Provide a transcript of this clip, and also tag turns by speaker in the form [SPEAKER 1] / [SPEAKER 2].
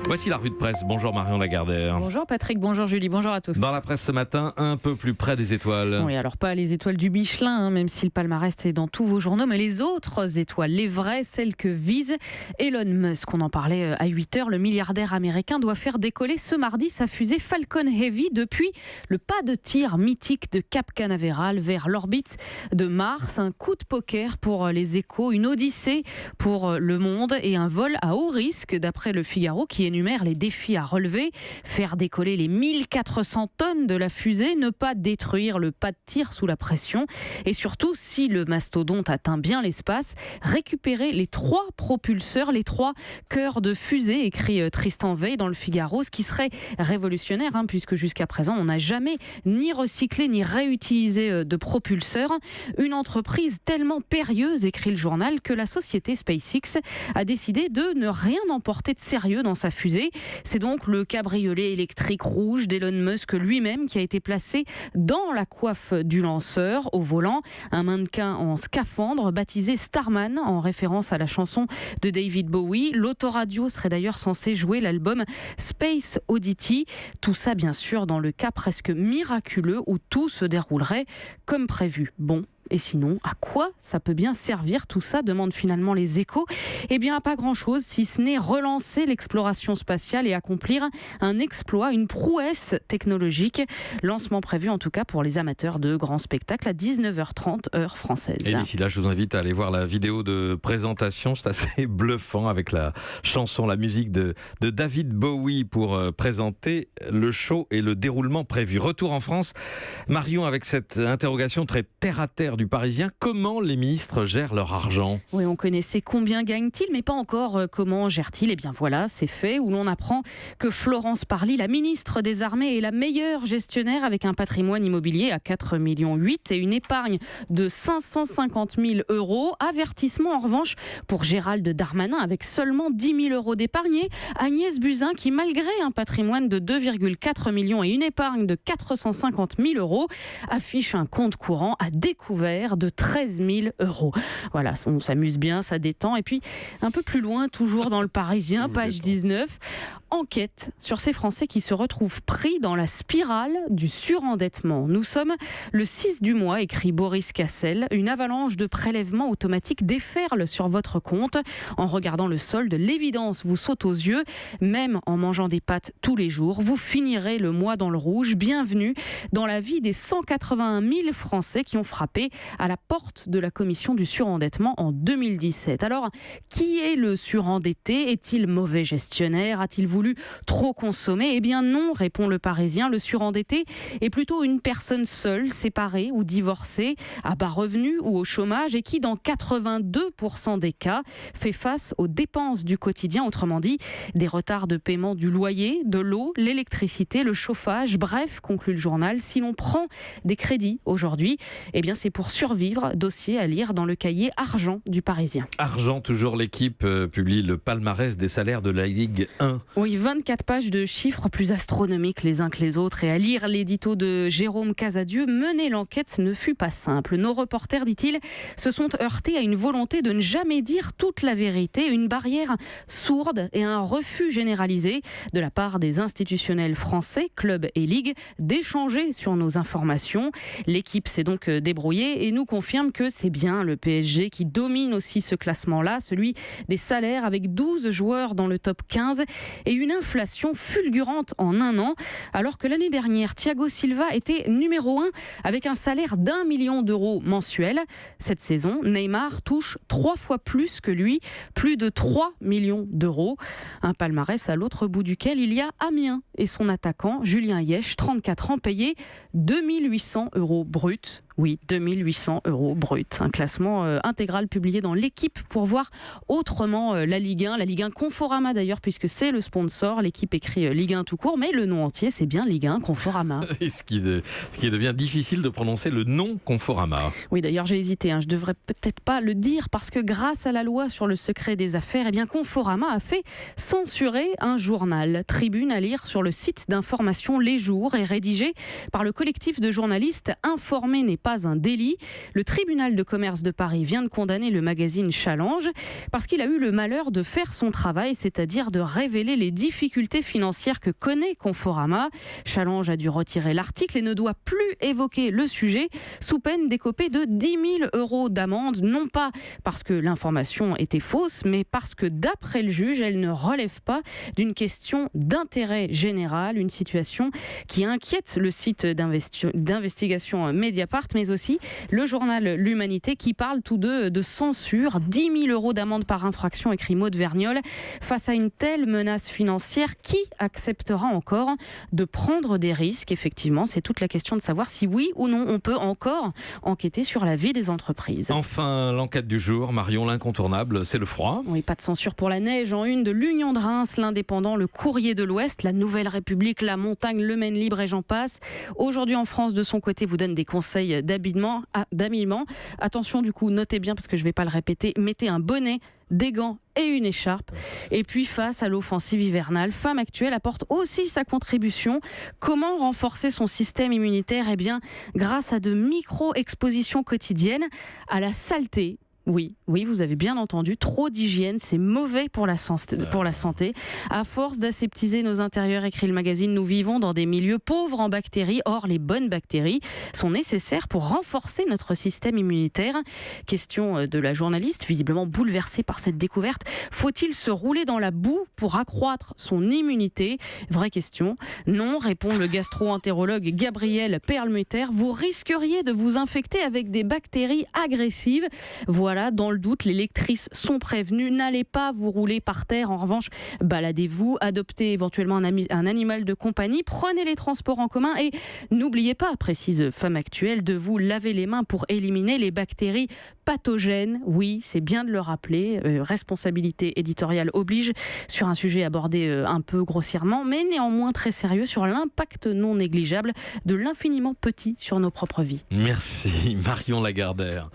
[SPEAKER 1] Voici la revue de presse. Bonjour Marion Lagardère.
[SPEAKER 2] Bonjour Patrick, bonjour Julie, bonjour à tous.
[SPEAKER 1] Dans la presse ce matin, un peu plus près des étoiles.
[SPEAKER 2] Oui, alors pas les étoiles du Michelin, même si le palmarès est dans tous vos journaux, mais les autres étoiles, les vraies, celles que vise Elon Musk. On en parlait à 8h, le milliardaire américain doit faire décoller ce mardi sa fusée Falcon Heavy depuis le pas de tir mythique de Cap Canaveral vers l'orbite de Mars. Un coup de poker pour les Échos, une odyssée pour Le Monde et un vol à haut risque d'après le Figaro qui énumère les défis à relever. Faire décoller les 1400 tonnes de la fusée, ne pas détruire le pas de tir sous la pression et surtout, si le mastodonte atteint bien l'espace, récupérer les 3 propulseurs, les 3 cœurs de fusée, écrit Tristan Veil dans le Figaro, ce qui serait révolutionnaire puisque jusqu'à présent on n'a jamais ni recyclé ni réutilisé de propulseurs. Une entreprise tellement périlleuse, écrit le journal, que la société SpaceX a décidé de ne rien emporter de sérieux dans sa fusée. C'est donc le cabriolet électrique rouge d'Elon Musk lui-même qui a été placé dans la coiffe du lanceur au volant. Un mannequin en scaphandre baptisé Starman en référence à la chanson de David Bowie. L'autoradio serait d'ailleurs censé jouer l'album Space Oddity. Tout ça bien sûr dans le cas presque miraculeux où tout se déroulerait comme prévu. Bon. Et sinon, à quoi ça peut bien servir tout ça, demandent finalement les Échos. Eh bien, à pas grand-chose, si ce n'est relancer l'exploration spatiale et accomplir un exploit, une prouesse technologique. Lancement prévu en tout cas pour les amateurs de grands spectacles à 19h30 heure française.
[SPEAKER 1] Et d'ici là, je vous invite à aller voir la vidéo de présentation. C'est assez bluffant avec la chanson, la musique de David Bowie pour présenter le show et le déroulement prévu. Retour en France, Marion, avec cette interrogation très terre-à-terre du Parisien, comment les ministres gèrent leur argent ?
[SPEAKER 2] Oui, on connaissait combien gagnent-ils, mais pas encore comment gèrent-ils. Eh bien voilà, c'est fait, où l'on apprend que Florence Parly, la ministre des Armées, est la meilleure gestionnaire avec un patrimoine immobilier à 4,8 millions et une épargne de 550 000 €. Avertissement en revanche pour Gérald Darmanin avec seulement 10 000 € d'épargne. Agnès Buzyn qui, malgré un patrimoine de 2,4 millions et une épargne de 450 000 €, affiche un compte courant à découvert de 13 000 €. Voilà, on s'amuse bien, ça détend. Et puis, un peu plus loin, toujours dans le Parisien, page 19, enquête sur ces Français qui se retrouvent pris dans la spirale du surendettement. Nous sommes le 6 du mois, écrit Boris Cassel. Une avalanche de prélèvements automatiques déferle sur votre compte. En regardant le solde, l'évidence vous saute aux yeux. Même en mangeant des pâtes tous les jours, vous finirez le mois dans le rouge. Bienvenue dans la vie des 181 000 Français qui ont frappé à la porte de la commission du surendettement en 2017. Alors, qui est le surendetté ? Est-il mauvais gestionnaire ? A-t-il voulu trop consommer ? Eh bien non, répond le Parisien. Le surendetté est plutôt une personne seule, séparée ou divorcée, à bas revenus ou au chômage et qui, dans 82% des cas, fait face aux dépenses du quotidien, autrement dit, des retards de paiement du loyer, de l'eau, l'électricité, le chauffage. Bref, conclut le journal, si l'on prend des crédits aujourd'hui, eh bien c'est pour survivre. Dossier à lire dans le cahier Argent du Parisien.
[SPEAKER 1] Argent, toujours, l'équipe publie le palmarès des salaires de la Ligue 1.
[SPEAKER 2] Oui, 24 pages de chiffres plus astronomiques les uns que les autres. Et à lire l'édito de Jérôme Casadieu, mener l'enquête ne fut pas simple. Nos reporters, dit-il, se sont heurtés à une volonté de ne jamais dire toute la vérité, une barrière sourde et un refus généralisé de la part des institutionnels français, clubs et ligues, d'échanger sur nos informations. L'équipe s'est donc débrouillée et nous confirme que c'est bien le PSG qui domine aussi ce classement-là, celui des salaires avec 12 joueurs dans le top 15 et une inflation fulgurante en un an, alors que l'année dernière, Thiago Silva était numéro 1 avec un salaire d'1 million € mensuel. Cette saison, Neymar touche 3 fois plus que lui, plus de 3 millions €. Un palmarès à l'autre bout duquel il y a Amiens et son attaquant Julien Yesh, 34 ans, payé 2 800 € brut. Oui, 2 800 € brut. Un classement intégral publié dans l'Équipe pour voir autrement la Ligue 1. La Ligue 1 Conforama d'ailleurs, puisque c'est le sponsor. L'Équipe écrit Ligue 1 tout court, mais le nom entier, c'est bien Ligue 1 Conforama.
[SPEAKER 1] Et ce qui devient difficile de prononcer le nom Conforama.
[SPEAKER 2] Oui, d'ailleurs, j'ai hésité. Je devrais peut-être pas le dire parce que grâce à la loi sur le secret des affaires, eh bien, Conforama a fait censurer un journal. Tribune à lire sur le site d'information Les Jours et rédigé par le collectif de journalistes Informé n'est pas pas un délit. Le tribunal de commerce de Paris vient de condamner le magazine Challenge parce qu'il a eu le malheur de faire son travail, c'est-à-dire de révéler les difficultés financières que connaît Conforama. Challenge a dû retirer l'article et ne doit plus évoquer le sujet sous peine d'écoper de 10 000 € d'amende, non pas parce que l'information était fausse, mais parce que d'après le juge, elle ne relève pas d'une question d'intérêt général, une situation qui inquiète le site d'investigation Mediapart, mais aussi le journal L'Humanité qui parle tous deux de censure. 10 000 € d'amende par infraction, écrit Maud Vergnol. Face à une telle menace financière, qui acceptera encore de prendre des risques? Effectivement, c'est toute la question de savoir si oui ou non on peut encore enquêter sur la vie des entreprises.
[SPEAKER 1] Enfin, l'enquête du jour, Marion, l'incontournable, c'est le froid.
[SPEAKER 2] Oui, pas de censure pour la neige. En une de l'Union de Reims, l'Indépendant, le Courrier de l'Ouest, la Nouvelle République, la Montagne, le Maine Libre et j'en passe. Aujourd'hui en France, de son côté, vous donne des conseils d'habillement. Attention du coup, notez bien parce que je ne vais pas le répéter, mettez un bonnet, des gants et une écharpe. Et puis face à l'offensive hivernale, Femme Actuelle apporte aussi sa contribution. Comment renforcer son système immunitaire? Eh bien, grâce à de micro-expositions quotidiennes à la saleté. Oui, vous avez bien entendu, trop d'hygiène, c'est mauvais pour la santé. À force d'aseptiser nos intérieurs, écrit le magazine, nous vivons dans des milieux pauvres en bactéries. Or, les bonnes bactéries sont nécessaires pour renforcer notre système immunitaire. Question de la journaliste, visiblement bouleversée par cette découverte. Faut-il se rouler dans la boue pour accroître son immunité? Vraie question. Non, répond le gastro-entérologue Gabriel Perlmutter. Vous risqueriez de vous infecter avec des bactéries agressives. Voilà, dans le doute, les lectrices sont prévenues. N'allez pas vous rouler par terre. En revanche, baladez-vous, adoptez éventuellement un animal de compagnie, prenez les transports en commun et n'oubliez pas, précise Femme Actuelle, de vous laver les mains pour éliminer les bactéries pathogènes. Oui, c'est bien de le rappeler. Responsabilité éditoriale oblige sur un sujet abordé un peu grossièrement, mais néanmoins très sérieux sur l'impact non négligeable de l'infiniment petit sur nos propres vies.
[SPEAKER 1] Merci Marion Lagardère.